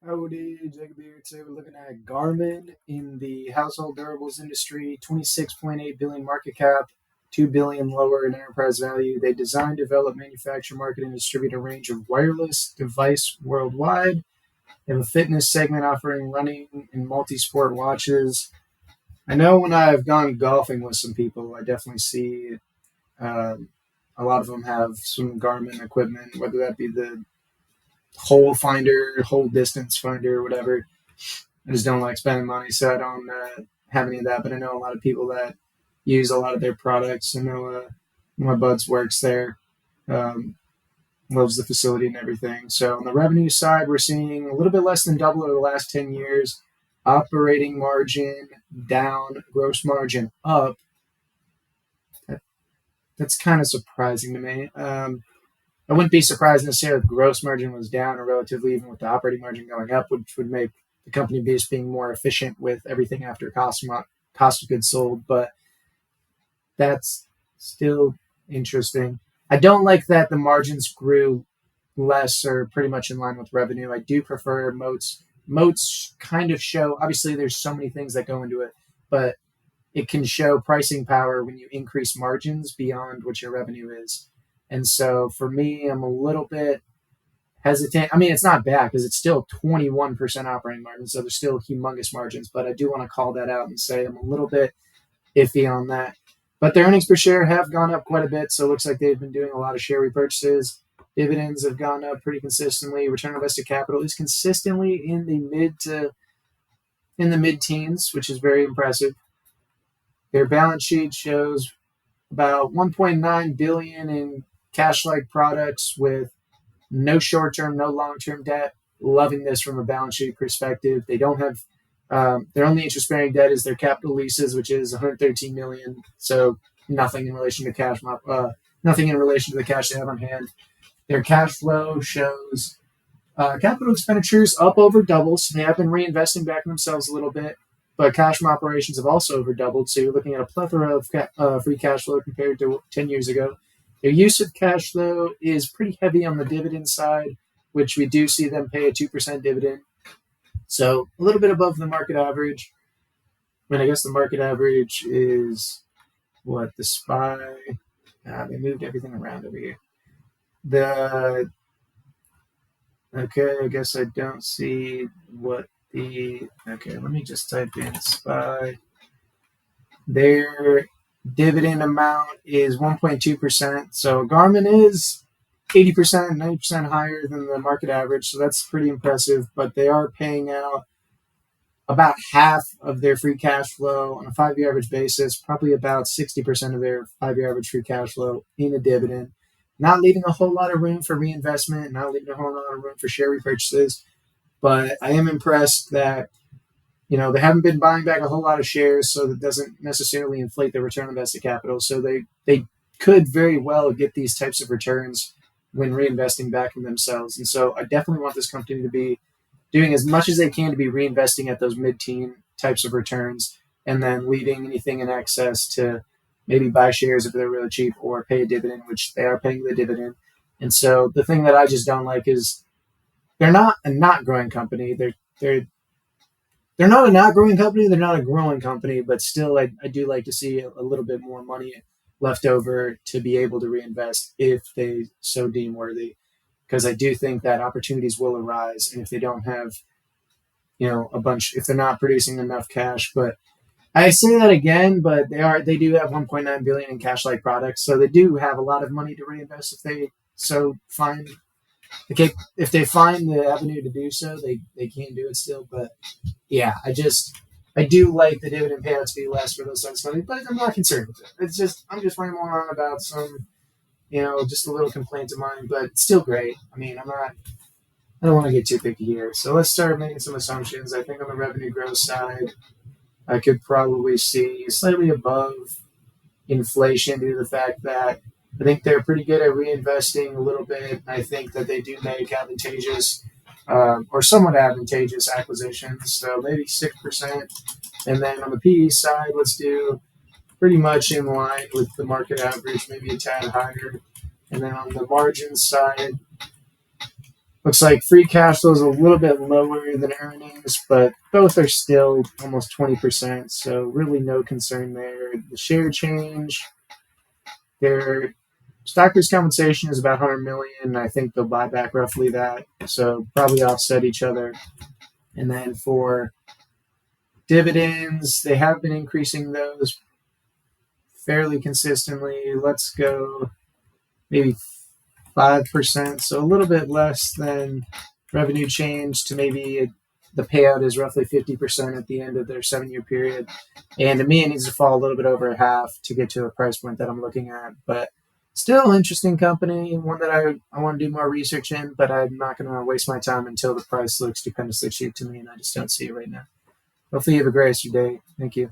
Howdy, Jacob here. Today we're looking at Garmin in the household durables industry, 26.8 billion market cap, 2 billion lower in enterprise value. They design, develop, manufacture, market, and distribute a range of wireless device worldwide. They have a fitness segment offering running and multi-sport watches. I know when I've gone golfing with some people, I definitely see a lot of them have some Garmin equipment, whether that be the hole finder, whole distance finder, whatever. I just don't like spending money, so I don't have any of that. But I know a lot of people that use a lot of their products. I know my buds works there, um, loves the facility and everything. So on the revenue side, we're seeing a little bit less than double over the last 10 years. Operating margin down, gross margin up. That's kind of surprising to me. I wouldn't be surprised necessarily if the gross margin was down or relatively even with the operating margin going up, which would make the company base being more efficient with everything after cost of goods sold. But that's still interesting. I don't like that the margins grew less or pretty much in line with revenue. I do prefer moats. Moats kind of show, obviously, there's so many things that go into it, but it can show pricing power when you increase margins beyond what your revenue is. And so for me, I'm a little bit hesitant. I mean, it's not bad because it's still 21% operating margin, so there's still humongous margins. But I do want to call that out and say I'm a little bit iffy on that. But their earnings per share have gone up quite a bit, so it looks like they've been doing a lot of share repurchases. Dividends have gone up pretty consistently. Return on invested capital is consistently in the mid teens, which is very impressive. Their balance sheet shows about 1.9 billion in cash-like products with no short-term, no long-term debt. Loving this from a balance sheet perspective. They don't have their only interest-bearing debt is their capital leases, which is 113 million. So nothing in relation to nothing in relation to the cash they have on hand. Their cash flow shows capital expenditures up over double, so they have been reinvesting back in themselves a little bit. But cash from operations have also over doubled, so you're looking at a plethora of free cash flow compared to 10 years ago. Their use of cash flow is pretty heavy on the dividend side, which we do see them pay a 2% dividend. So a little bit above the market average. I mean, I guess the market average is what the SPY. They moved everything around over here. I guess I don't see what okay, let me just type in SPY. Their dividend amount is 1.2%. So Garmin is 80%, 90% higher than the market average. So that's pretty impressive. But they are paying out about half of their free cash flow on a 5-year average basis, probably about 60% of their 5-year average free cash flow in a dividend, not leaving a whole lot of room for reinvestment, not leaving a whole lot of room for share repurchases. But I am impressed that they haven't been buying back a whole lot of shares, so that doesn't necessarily inflate their return on invested capital. So they could very well get these types of returns when reinvesting back in themselves. And so I definitely want this company to be doing as much as they can to be reinvesting at those mid-teen types of returns, and then leaving anything in excess to maybe buy shares if they're really cheap or pay a dividend, which they are paying the dividend. And so the thing that I just don't like is they're not a not growing company. They're not a not growing company. They're not a growing company, but still, I do like to see a little bit more money left over to be able to reinvest if they so deem worthy. Because I do think that opportunities will arise, and if they don't have, if they're not producing enough cash, but I say that again, but they do have 1.9 billion in cash-like products, so they do have a lot of money to reinvest if they so find. Okay, if they find the avenue to do so, they can do it still. But yeah, I do like the dividend payouts to be less for those types of money, but I'm not concerned with it. I'm just rambling on about some, just a little complaint of mine, but still great. I mean, I don't want to get too picky here. So let's start making some assumptions. I think on the revenue growth side, I could probably see slightly above inflation due to the fact that I think they're pretty good at reinvesting a little bit. I think that they do make advantageous or somewhat advantageous acquisitions, so maybe 6%. And then on the PE side, let's do pretty much in line with the market average, maybe a tad higher. And then on the margin side, Looks like free cash flow is a little bit lower than earnings, but both are still almost 20%. So really no concern there. The share change, their stockers' compensation is about 100 million. I think they'll buy back roughly that. So probably offset each other. And then for dividends, they have been increasing those fairly consistently. Let's go maybe 5%, so a little bit less than revenue change to maybe the payout is roughly 50% at the end of their 7-year period. And to me, it needs to fall a little bit over half to get to a price point that I'm looking at. But still interesting company, one that I want to do more research in, but I'm not going to waste my time until the price looks stupendously cheap to me, and I just don't see it right now. Hopefully you have a great rest of your day. Thank you.